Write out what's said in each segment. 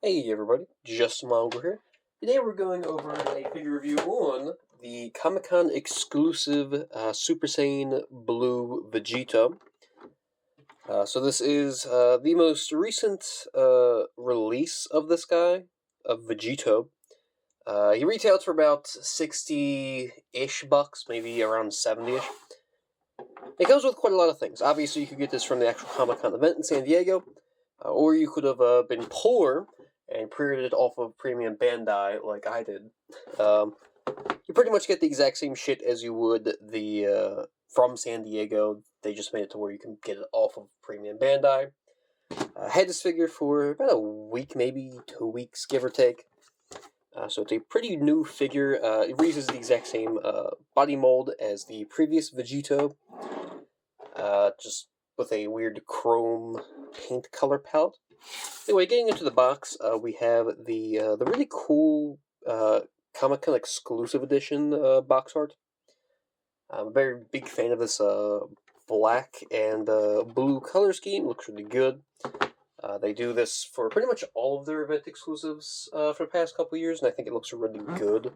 Hey everybody, Just Mongo here. Today we're going over a figure review on the Comic-Con exclusive Super Saiyan Blue Vegito. So this is the most recent release of this guy, of Vegito. He retails for about 60-ish bucks, maybe around 70-ish. It comes with quite a lot of things. Obviously, you could get this from the actual Comic-Con event in San Diego, or you could have been poor and pre-ordered it off of Premium Bandai like I did. You pretty much get the exact same shit as you would the from San Diego. They just made it to where you can get it off of Premium Bandai. Had this figure for about a week, maybe 2 weeks, give or take. So it's a pretty new figure. It reuses the exact same body mold as the previous Vegito, just with a weird chrome paint color palette. Anyway, getting into the box, we have the really cool Comic-Con exclusive edition box art. I'm a very big fan of this black and blue color scheme. Looks really good. They do this for pretty much all of their event exclusives for the past couple years, and I think it looks really good.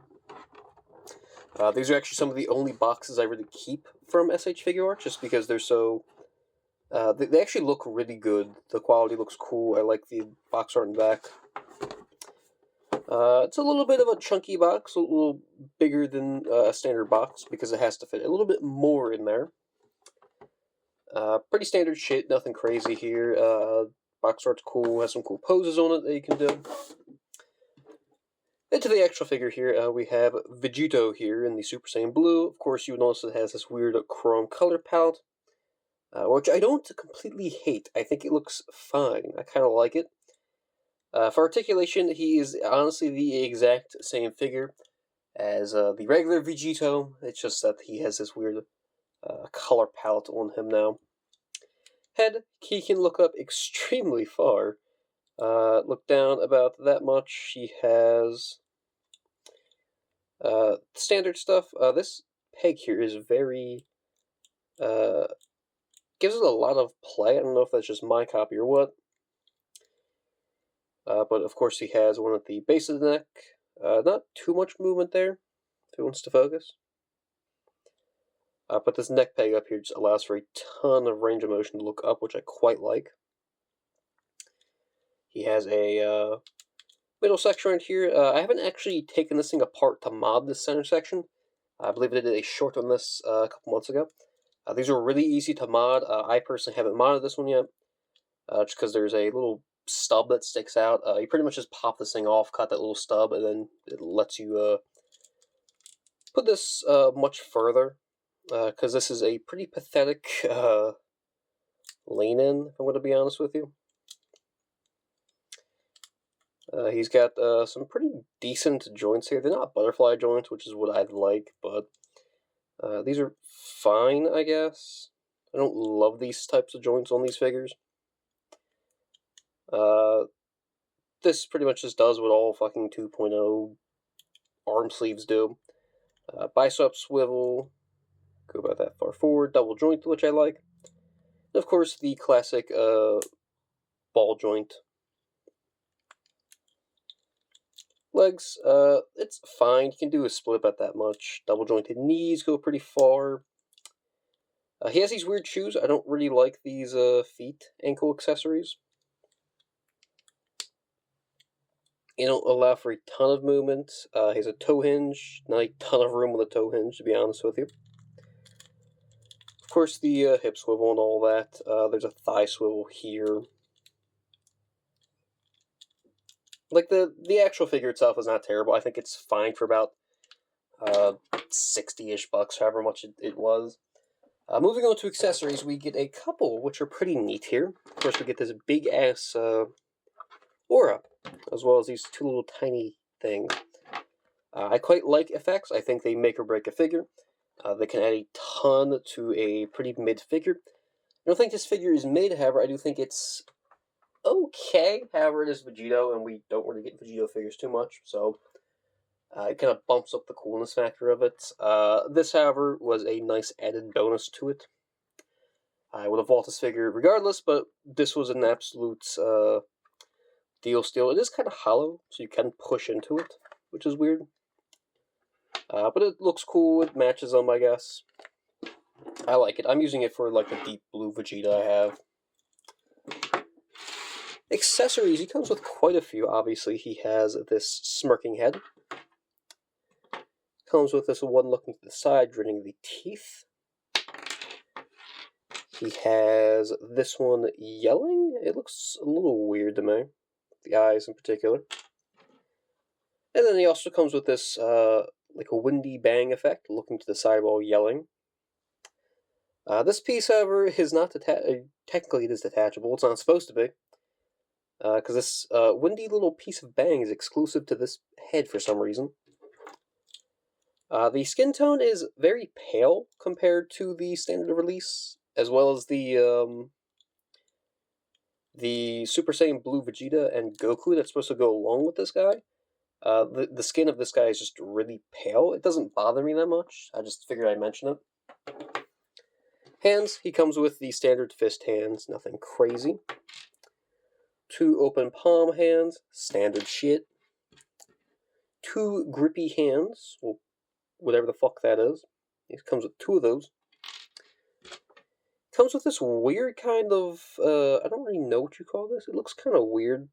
These are actually some of the only boxes I really keep from SH Figuarts, just because they're so... they actually look really good. The quality looks cool. I like the box art in the back. It's a little bit of a chunky box, a little bigger than a standard box, because it has to fit a little bit more in there. Pretty standard shit, nothing crazy here. Box art's cool, has some cool poses on it that you can do. Into the actual figure here, we have Vegito here in the Super Saiyan Blue. Of course, you would notice it has this weird chrome color palette, which I don't completely hate. I think it looks fine. I kind of like it. For articulation, he is honestly the exact same figure as the regular Vegito. It's just that he has this weird color palette on him now. Head, he can look up extremely far. Look down about that much. He has standard stuff. This peg here is very... gives it a lot of play. I don't know if that's just my copy or what. But of course he has one at the base of the neck. Not too much movement there, if it wants to focus. But this neck peg up here just allows for a ton of range of motion to look up, which I quite like. He has a middle section right here. I haven't actually taken this thing apart to mod this center section. I believe I did a short on this a couple months ago. These are really easy to mod. I personally haven't modded this one yet, just because there's a little stub that sticks out. You pretty much just pop this thing off, cut that little stub, and then it lets you put this much further, because this is a pretty pathetic lean-in, if I'm going to be honest with you. He's got some pretty decent joints here. They're not butterfly joints, which is what I'd like, but these are fine, I guess. I don't love these types of joints on these figures. This pretty much just does what all fucking 2.0 arm sleeves do. Bicep swivel, go about that far forward, double joint, which I like. And of course, the classic ball joint. Legs, it's fine. You can do a split about that much. Double jointed knees go pretty far. He has these weird shoes. I don't really like these feet ankle accessories. They don't allow for a ton of movement. He has a toe hinge. Not a ton of room with a toe hinge, to be honest with you. Of course, the hip swivel and all that. There's a thigh swivel here. Like, the actual figure itself is not terrible. I think it's fine for about 60-ish bucks, however much it was. Moving on to accessories, we get a couple, which are pretty neat here. Of course, we get this big-ass aura, as well as these two little tiny things. I quite like effects. I think they make or break a figure. They can add a ton to a pretty mid figure. I don't think this figure is mid, however, I do think it's okay. However, it is Vegito, and we don't really get Vegito figures too much, so it kind of bumps up the coolness factor of it. This, however, was a nice added bonus to it. I would have bought this figure regardless, but this was an absolute steel. It is kind of hollow, so you can push into it, which is weird. But it looks cool. It matches them, I guess. I like it. I'm using it for like the deep blue Vegeta I have. Accessories, he comes with quite a few. Obviously, he has this smirking head. Comes with this one looking to the side, grinning the teeth. He has this one yelling. It looks a little weird to me. The eyes in particular. And then he also comes with this, like a windy bang effect, looking to the side while yelling. This piece, however, is not technically it is detachable. It's not supposed to be. Because this windy little piece of bang is exclusive to this head for some reason. The skin tone is very pale compared to the standard release, as well as the Super Saiyan Blue Vegeta and Goku that's supposed to go along with this guy. The skin of this guy is just really pale. It doesn't bother me that much. I just figured I'd mention it. Hands, he comes with the standard fist hands, nothing crazy. 2 open palm hands, standard shit. 2 grippy hands, well, whatever the fuck that is. It comes with 2 of those. Comes with this weird kind of, I don't really know what you call this. It looks kind of weird.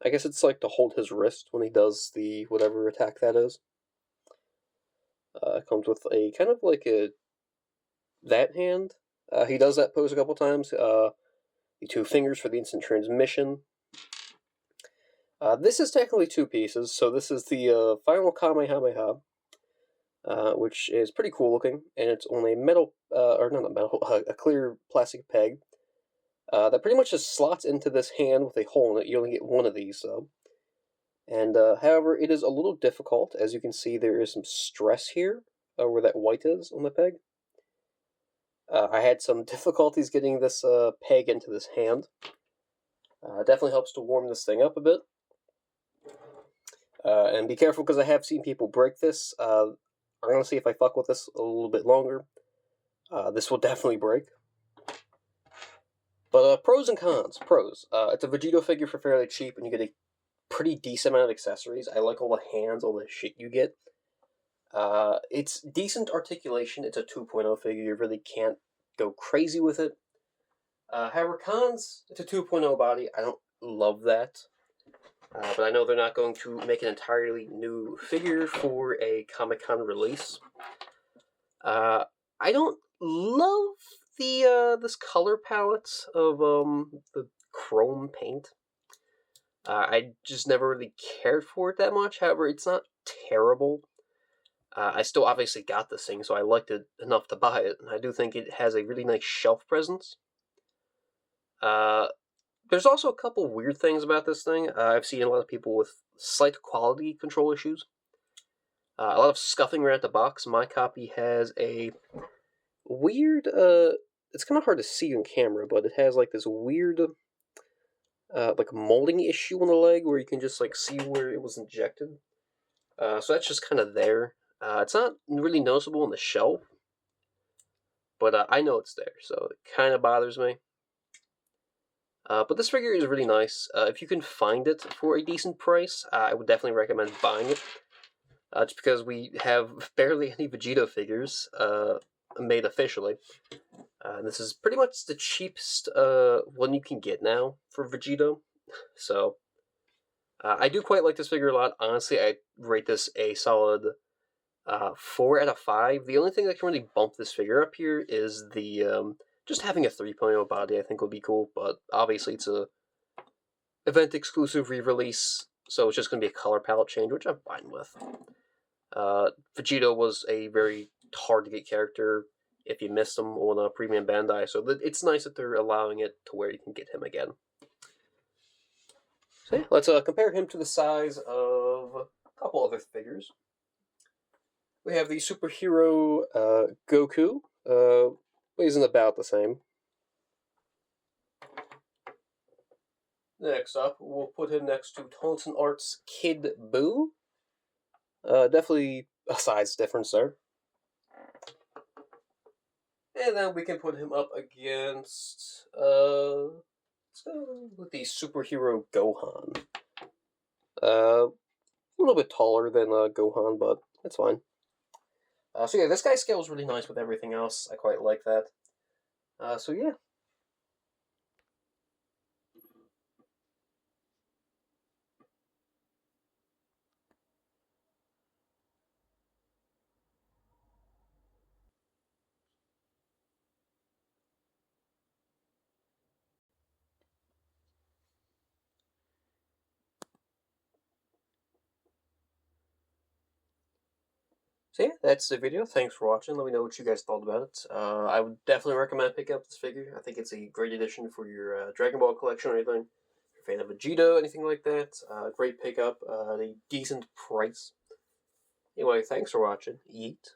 I guess it's like to hold his wrist when he does the whatever attack that is. It comes with a kind of like that hand. He does that pose a couple times. The 2 fingers for the instant transmission. This is technically 2 pieces, so this is the final Kamehameha, which is pretty cool looking, and it's on a metal, or not a metal, a clear plastic peg that pretty much just slots into this hand with a hole in it. You only get 1 of these, though. And, however, it is a little difficult. As you can see, there is some stress here, where that white is on the peg. I had some difficulties getting this peg into this hand. Definitely helps to warm this thing up a bit. And be careful, because I have seen people break this. I'm going to see if I fuck with this a little bit longer. This will definitely break. But pros and cons. Pros. It's a Vegito figure for fairly cheap, and you get a pretty decent amount of accessories. I like all the hands, all the shit you get. It's decent articulation. It's a 2.0 figure. You really can't go crazy with it. However, cons, it's a 2.0 body. I don't love that. But I know they're not going to make an entirely new figure for a Comic-Con release. I don't love the this color palette of the chrome paint. I just never really cared for it that much. However, it's not terrible. I still obviously got this thing, so I liked it enough to buy it. And I do think it has a really nice shelf presence. There's also a couple weird things about this thing. I've seen a lot of people with slight quality control issues. A lot of scuffing right at the box. My copy has a weird, it's kind of hard to see on camera, but it has like this weird, like molding issue on the leg where you can just like see where it was injected. So that's just kind of there. It's not really noticeable on the shelf, but I know it's there, so it kind of bothers me. But this figure is really nice. If you can find it for a decent price, I would definitely recommend buying it. Just because we have barely any Vegito figures made officially. This is pretty much the cheapest one you can get now for Vegito. So, I do quite like this figure a lot. Honestly, I rate this a solid 4 out of 5. The only thing that can really bump this figure up here is the just having a 3.0 body. I think would be cool, but obviously it's a event exclusive re-release, so it's just going to be a color palette change, which I'm fine with. Vegito was a very hard to get character if you missed him on a premium Bandai, so it's nice that they're allowing it to where you can get him again. So yeah, let's compare him to the size of a couple other figures. We have the superhero Goku. Weighs in about the same. Next up, we'll put him next to Taunton Arts Kid Buu. Definitely a size difference there. And then we can put him up against, let's go with the superhero Gohan. A little bit taller than Gohan, but that's fine. So yeah, this guy scales really nice with everything else. I quite like that. So yeah. So yeah, that's the video. Thanks for watching. Let me know what you guys thought about it. I would definitely recommend picking up this figure. I think it's a great addition for your Dragon Ball collection or anything. If you're a fan of Vegito, anything like that, great pickup. A decent price. Anyway, thanks for watching. Eat.